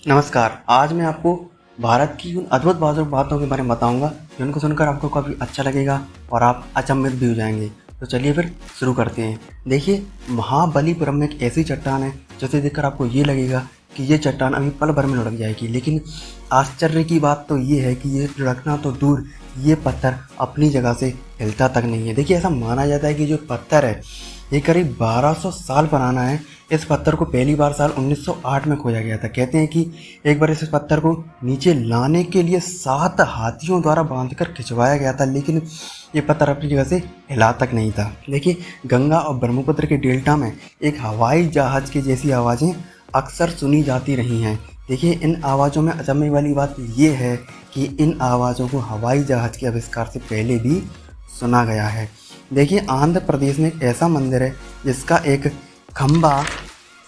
नमस्कार। आज मैं आपको भारत की उन अद्भुत बातों के बारे में बताऊंगा जिनको सुनकर आपको काफ़ी अच्छा लगेगा और आप अचंभित भी हो जाएंगे। तो चलिए फिर शुरू करते हैं। देखिए, महाबलीपुरम में एक ऐसी चट्टान है जिसे देखकर आपको ये लगेगा कि ये चट्टान अभी पल भर में लुढ़क जाएगी, लेकिन आश्चर्य की बात तो ये है कि ये लुढ़कना तो दूर, ये पत्थर अपनी जगह से हिलता तक नहीं है। देखिए, ऐसा माना जाता है कि जो पत्थर है ये करीब 1200 साल पुराना है। इस पत्थर को पहली बार साल 1908 में खोजा गया था। कहते हैं कि एक बार इस पत्थर को नीचे लाने के लिए 7 हाथियों द्वारा बांधकर खिंचवाया गया था, लेकिन ये पत्थर अपनी जगह से हिला तक नहीं था। देखिए, गंगा और ब्रह्मपुत्र के डेल्टा में एक हवाई जहाज की जैसी आवाज़ें अक्सर सुनी जाती रही हैं। देखिए, इन आवाज़ों में अचंभे वाली बात ये है कि इन आवाज़ों को हवाई जहाज़ के आविष्कार से पहले भी सुना गया है। देखिए, आंध्र प्रदेश में एक ऐसा मंदिर है जिसका एक खंभा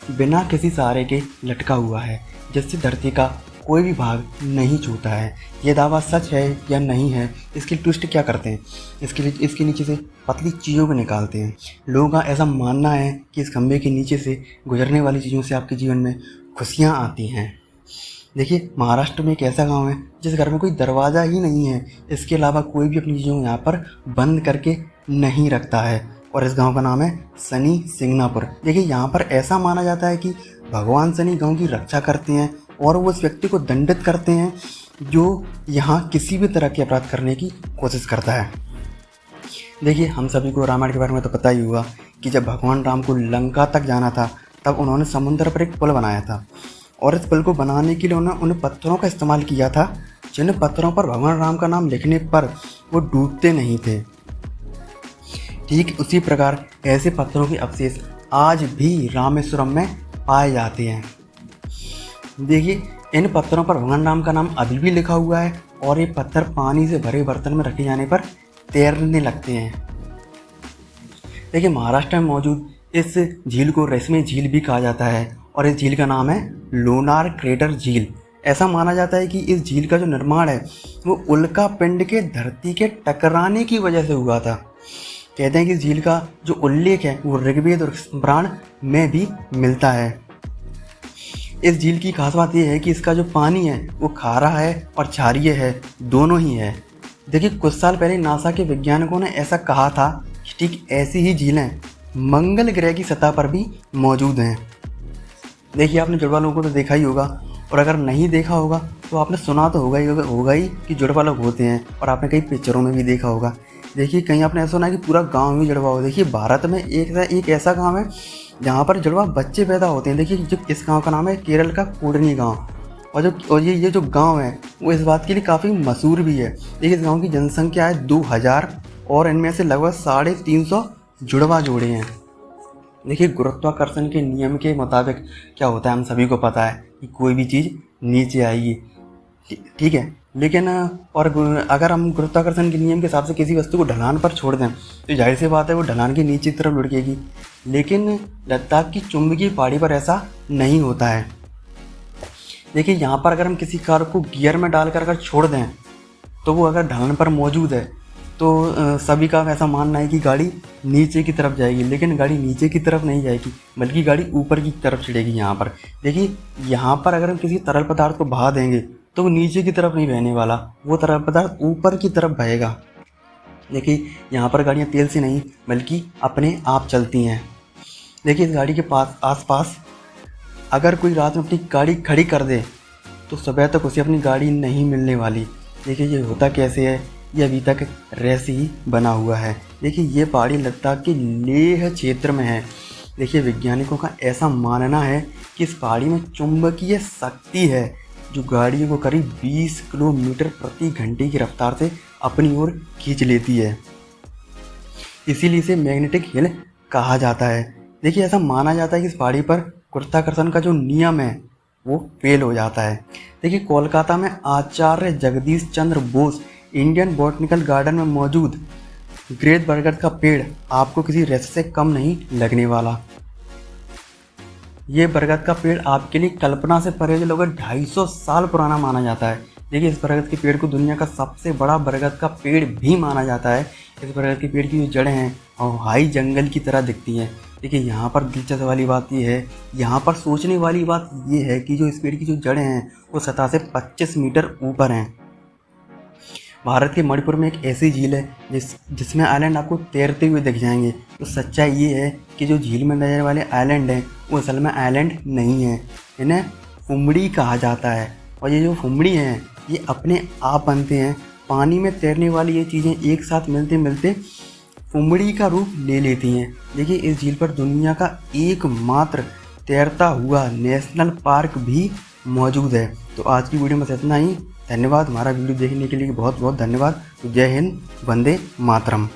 बिना किसी सहारे के लटका हुआ है, जिससे धरती का कोई भी भाग नहीं छूता है। ये दावा सच है या नहीं है, इसकी ट्विस्ट क्या करते हैं, इसके नीचे से पतली चीज़ों को निकालते हैं। लोगों का ऐसा मानना है कि इस खंभे के नीचे से गुजरने वाली चीज़ों से आपके जीवन में खुशियाँ आती हैं। देखिए, महाराष्ट्र में एक ऐसा गांव है जिस घर में कोई दरवाज़ा ही नहीं है, इसके अलावा कोई भी अपनी चीज़ों को यहाँ पर बंद करके नहीं रखता है, और इस गांव का नाम है शनि सिंगनापुर। देखिए, यहाँ पर ऐसा माना जाता है कि भगवान शनि गांव की रक्षा करते हैं और वो उस व्यक्ति को दंडित करते हैं जो यहाँ किसी भी तरह के अपराध करने की कोशिश करता है। देखिए, हम सभी को रामायण के बारे में तो पता ही होगा कि जब भगवान राम को लंका तक जाना था तब उन्होंने समुद्र पर एक पुल बनाया था, और इस पुल को बनाने के लिए उन्होंने उन पत्थरों का इस्तेमाल किया था जिन पत्थरों पर भगवान राम का नाम लिखने पर वो डूबते नहीं थे। ठीक उसी प्रकार ऐसे पत्थरों के अवशेष आज भी रामेश्वरम में पाए जाते हैं। देखिए, इन पत्थरों पर भगवान राम का नाम अभी भी लिखा हुआ है, और ये पत्थर पानी से भरे बर्तन में रखे जाने पर तैरने लगते हैं। देखिए, महाराष्ट्र में मौजूद इस झील को रेशमी झील भी कहा जाता है, और इस झील का नाम है लोनार क्रेटर झील। ऐसा माना जाता है कि इस झील का जो निर्माण है वो उल्का पिंड के धरती के टकराने की वजह से हुआ था। कहते हैं कि इस झील का जो उल्लेख है वो ऋग्वेद और पुराण में भी मिलता है। इस झील की खास बात यह है कि इसका जो पानी है वो खारा है और क्षारीय है, दोनों ही है। देखिए, कुछ साल पहले नासा के वैज्ञानिकों ने ऐसा कहा था कि ठीक ऐसी ही झीलें मंगल ग्रह की सतह पर भी मौजूद हैं। देखिए, आपने जुड़वा लोगों को तो देखा ही होगा, और अगर नहीं देखा होगा तो आपने सुना तो होगा ही कि जुड़वा लोग होते हैं, और आपने कई पिक्चरों में भी देखा होगा। देखिए, कहीं आपने ऐसा सुना है कि पूरा गांव ही जुड़वा हो। देखिए, भारत में एक ऐसा गांव है जहां पर जुड़वा बच्चे पैदा होते हैं। देखिए, जो इस गांव का नाम है केरल का कोडनी गांव, और ये जो गांव है वो इस बात के लिए काफ़ी मशहूर भी है। देखिए, इस गाँव की जनसंख्या है 2000, और इनमें से लगभग 350 जुड़वा जोड़े हैं। देखिए, गुरुत्वाकर्षण के नियम के मुताबिक क्या होता है, हम सभी को पता है कि कोई भी चीज़ नीचे आएगी, ठीक है। लेकिन अगर हम गुरुत्वाकर्षण के नियम के हिसाब से किसी वस्तु को ढलान पर छोड़ दें तो जाहिर सी बात है वो ढलान के नीचे की तरफ लुढ़केगी। लेकिन लद्दाख की चुंबकीय पहाड़ी पर ऐसा नहीं होता है। देखिए, यहाँ पर अगर हम किसी कार को गियर में डालकर अगर छोड़ दें तो वो अगर ढलान पर मौजूद है तो सभी का ऐसा मानना है कि गाड़ी नीचे की तरफ जाएगी, लेकिन गाड़ी नीचे की तरफ नहीं जाएगी बल्कि गाड़ी ऊपर की तरफ चढ़ेगी। यहाँ पर देखिए, यहाँ पर अगर हम किसी तरल पदार्थ को बहा देंगे तो वो नीचे की तरफ नहीं बहने वाला, वो तरल पदार्थ ऊपर की तरफ बहेगा। देखिए, यहाँ पर गाड़ियाँ तेल से नहीं बल्कि अपने आप चलती हैं। देखिए, इस गाड़ी के आसपास अगर कोई रात में अपनी गाड़ी खड़ी कर दे तो सुबह तक उसे अपनी गाड़ी नहीं मिलने वाली। देखिए, ये होता कैसे है, ये अभी तक रहस्य ही बना हुआ है। देखिए, ये पहाड़ी लद्दाख के लेह क्षेत्र में है। देखिए, वैज्ञानिकों का ऐसा मानना है कि इस पहाड़ी में चुंबकीय शक्ति है जो गाड़ियों को करीब 20 किलोमीटर प्रति घंटे की रफ्तार से अपनी ओर खींच लेती है। इसीलिए इसे मैग्नेटिक हिल कहा जाता है। देखिए, ऐसा माना जाता है कि इस पहाड़ी पर गुरुत्वाकर्षण का जो नियम है वो फेल हो जाता है। देखिए, कोलकाता में आचार्य Jagdish Chandra Bose Indian botanical garden में मौजूद ग्रेट बरगद का पेड़ आपको किसी रेत से कम नहीं लगने वाला। ये बरगद का पेड़ आपके लिए कल्पना से परे जो लगभग 250 साल पुराना माना जाता है। देखिए, इस बरगद के पेड़ को दुनिया का सबसे बड़ा बरगद का पेड़ भी माना जाता है। इस बरगद के पेड़ की जो जड़ें हैं वो हाई जंगल की तरह दिखती हैं। देखिए यहाँ पर दिलचस्प वाली बात ये है, यहाँ पर सोचने वाली बात ये है कि जो इस पेड़ की जो जड़ें हैं वो सतह से 25 मीटर ऊपर हैं। भारत के मणिपुर में एक ऐसी झील है जिसमें आइलैंड आपको तैरते हुए दिख जाएंगे। तो सच्चाई ये है कि जो झील में नजर वाले आइलैंड हैं वो असल में आइलैंड नहीं है, इन्हें फुमड़ी कहा जाता है। और ये जो फुमड़ी हैं ये अपने आप बनते हैं। पानी में तैरने वाली ये चीज़ें एक साथ मिलते मिलते फुमड़ी का रूप ले लेती हैं। देखिए इस झील पर दुनिया का एकमात्र तैरता हुआ नेशनल पार्क भी मौजूद है। तो आज की वीडियो में बस इतना ही। धन्यवाद, हमारा वीडियो देखने के लिए बहुत बहुत धन्यवाद। जय हिंद, वंदे मातरम।